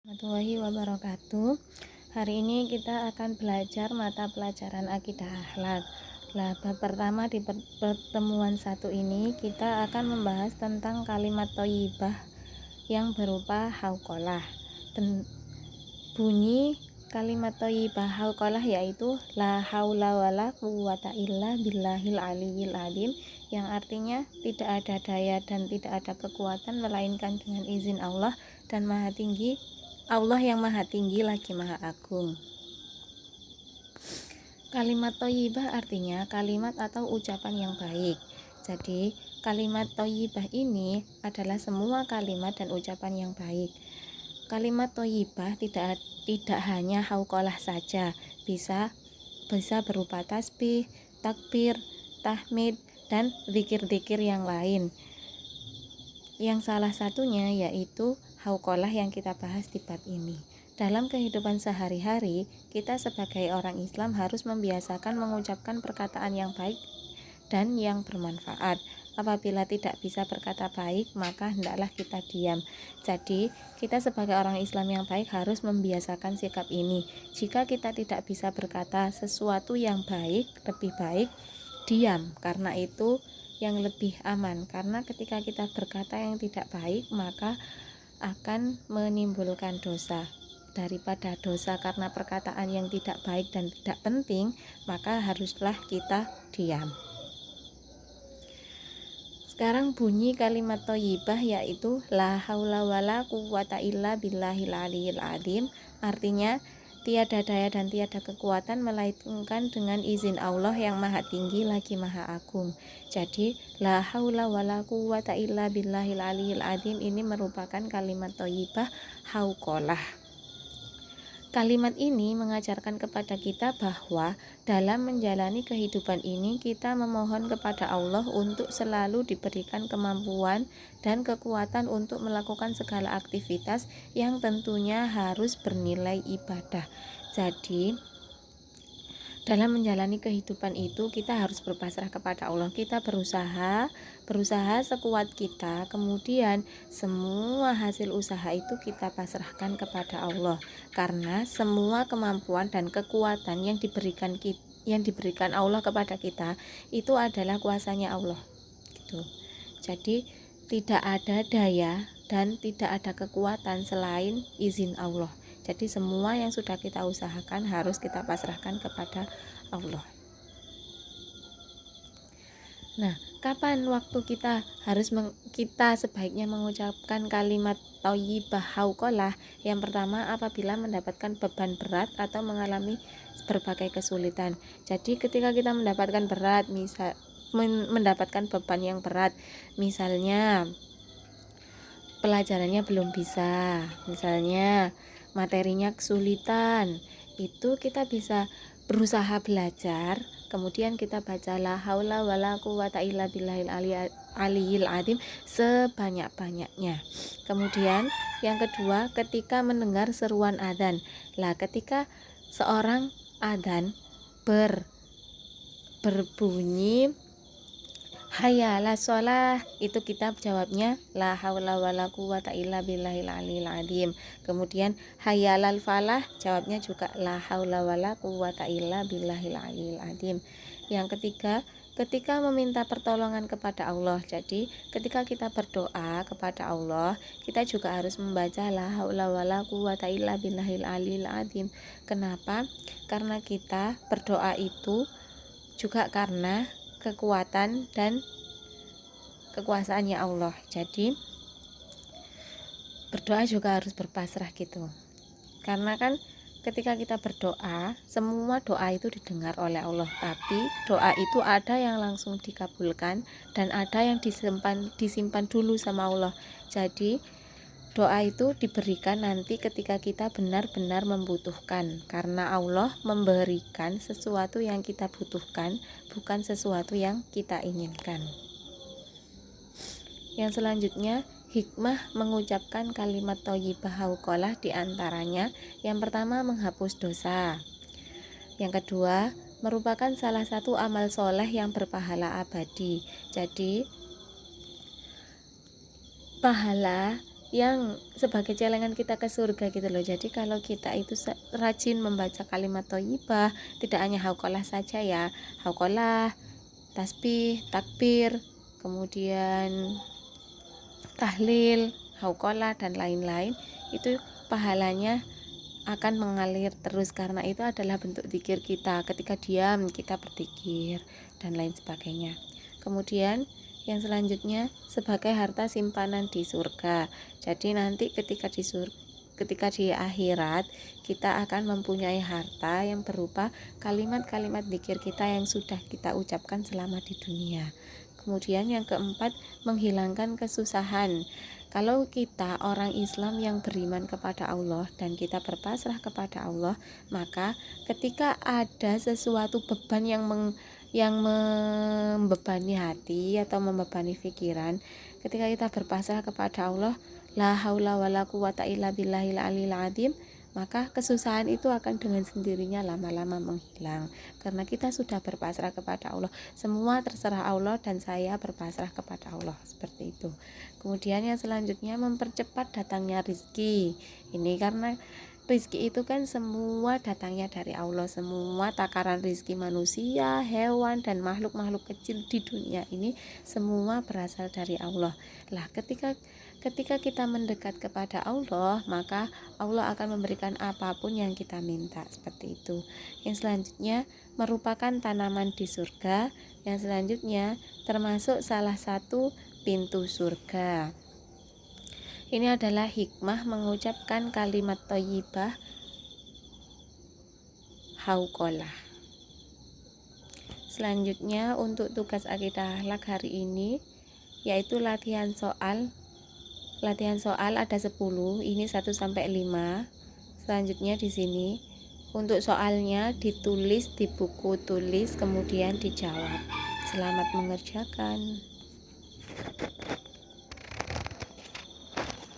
Warahmatullahi wabarakatuh. Hari ini kita akan belajar mata pelajaran akidah akhlak. Bab pertama di pertemuan satu ini kita akan membahas tentang kalimat thayyibah yang berupa hauqalah. Bunyi kalimat thayyibah hauqalah yaitu la haula wala quwwata illa billahil aliyil azim, yang artinya tidak ada daya dan tidak ada kekuatan melainkan dengan izin Allah dan Maha Tinggi, Allah yang Maha Tinggi lagi Maha Agung. Kalimat thayyibah artinya kalimat atau ucapan yang baik. Jadi kalimat thayyibah ini adalah semua kalimat dan ucapan yang baik. Kalimat thayyibah tidak hanya hauqalah saja, bisa berupa tasbih, takbir, tahmid, dan zikir-zikir yang lain. Yang salah satunya yaitu hauqalah yang kita bahas di bab ini. Dalam kehidupan sehari-hari, kita sebagai orang Islam harus membiasakan mengucapkan perkataan yang baik dan yang bermanfaat. Apabila tidak bisa berkata baik, maka hendaklah kita diam. Jadi, kita sebagai orang Islam yang baik harus membiasakan sikap ini. Jika kita tidak bisa berkata sesuatu yang baik, lebih baik diam, karena itu yang lebih aman. Karena ketika kita berkata yang tidak baik, maka akan menimbulkan dosa. Daripada dosa karena perkataan yang tidak baik dan tidak penting, maka haruslah kita diam. Sekarang bunyi kalimat thayyibah yaitu la haula wala quwwata illa billahil aliyil azim, artinya tiada daya dan tiada kekuatan melainkan dengan izin Allah yang Maha Tinggi lagi Maha Agung. Jadi la haula wala quwwata illa billahil aliyil azim ini merupakan kalimat thayyibah hauqalah. Kalimat ini mengajarkan kepada kita bahwa dalam menjalani kehidupan ini kita memohon kepada Allah untuk selalu diberikan kemampuan dan kekuatan untuk melakukan segala aktivitas yang tentunya harus bernilai ibadah. Jadi dalam menjalani kehidupan itu kita harus berpasrah kepada Allah. Kita berusaha sekuat kita, kemudian semua hasil usaha itu kita pasrahkan kepada Allah, karena semua kemampuan dan kekuatan yang diberikan Allah kepada kita itu adalah kuasanya Allah gitu. Jadi tidak ada daya dan tidak ada kekuatan selain izin Allah. Jadi semua yang sudah kita usahakan harus kita pasrahkan kepada Allah. Nah, kapan waktu kita sebaiknya mengucapkan kalimat thayyibah hauqalah? Yang pertama, apabila mendapatkan beban berat atau mengalami berbagai kesulitan. Jadi ketika kita mendapatkan beban yang berat, misalnya pelajarannya belum bisa, misalnya materinya kesulitan, itu kita bisa berusaha belajar, kemudian kita baca la haula wala quwwata illa billahil aliyil azim sebanyak-banyaknya. Kemudian yang kedua, ketika mendengar seruan adzan. Lah ketika seorang adzan berbunyi hayya 'alas shalah, itu kita jawabnya la haula wala quwwata illa billahil aliyil azim. Kemudian hayya 'alal falah, jawabnya juga la haula wala quwwata illa billahil aliyil azim. Yang ketiga, ketika meminta pertolongan kepada Allah. Jadi ketika kita berdoa kepada Allah, kita juga harus membaca la haula wala quwwata illa billahil aliyil azim. Kenapa? Karena kita berdoa itu juga karena kekuatan dan kekuasaannya Allah. Jadi berdoa juga harus berpasrah gitu. Karena kan ketika kita berdoa, semua doa itu didengar oleh Allah, tapi doa itu ada yang langsung dikabulkan dan ada yang disimpan dulu sama Allah. Jadi doa itu diberikan nanti ketika kita benar-benar membutuhkan, karena Allah memberikan sesuatu yang kita butuhkan, bukan sesuatu yang kita inginkan. Yang selanjutnya, hikmah mengucapkan kalimat thayyibah hauqalah diantaranya, yang pertama menghapus dosa, yang kedua merupakan salah satu amal soleh yang berpahala abadi. Jadi pahala yang sebagai celengan kita ke surga gitu loh. Jadi kalau kita itu rajin membaca kalimat thayyibah, tidak hanya hauqalah saja ya, hauqalah, tasbih, takbir, kemudian tahlil, hauqalah dan lain-lain, itu pahalanya akan mengalir terus karena itu adalah bentuk zikir kita. Ketika diam kita berzikir dan lain sebagainya. Kemudian yang selanjutnya sebagai harta simpanan di surga. Jadi nanti ketika di akhirat kita akan mempunyai harta yang berupa kalimat-kalimat zikir kita yang sudah kita ucapkan selama di dunia. Kemudian yang keempat, menghilangkan kesusahan. Kalau kita orang Islam yang beriman kepada Allah dan kita berpasrah kepada Allah, maka ketika ada sesuatu beban yang membebani hati atau membebani pikiran, ketika kita berpasrah kepada Allah, la haula wala quwata illa billahil aliyil azim, maka kesusahan itu akan dengan sendirinya lama-lama menghilang karena kita sudah berpasrah kepada Allah. Semua terserah Allah dan saya berpasrah kepada Allah, seperti itu. Kemudian yang selanjutnya, mempercepat datangnya rizki. Ini karena rizki itu kan semua datangnya dari Allah. Semua takaran rizki manusia, hewan, dan makhluk-makhluk kecil di dunia ini semua berasal dari Allah. Lah ketika kita mendekat kepada Allah, maka Allah akan memberikan apapun yang kita minta, seperti itu. Yang selanjutnya merupakan tanaman di surga. Yang selanjutnya termasuk salah satu pintu surga. Ini adalah hikmah mengucapkan kalimat thayyibah hauqalah. Selanjutnya untuk tugas akidah akhlak hari ini yaitu latihan soal ada 10, ini 1 sampai 5. Selanjutnya di sini untuk soalnya ditulis di buku tulis kemudian dijawab. Selamat mengerjakan.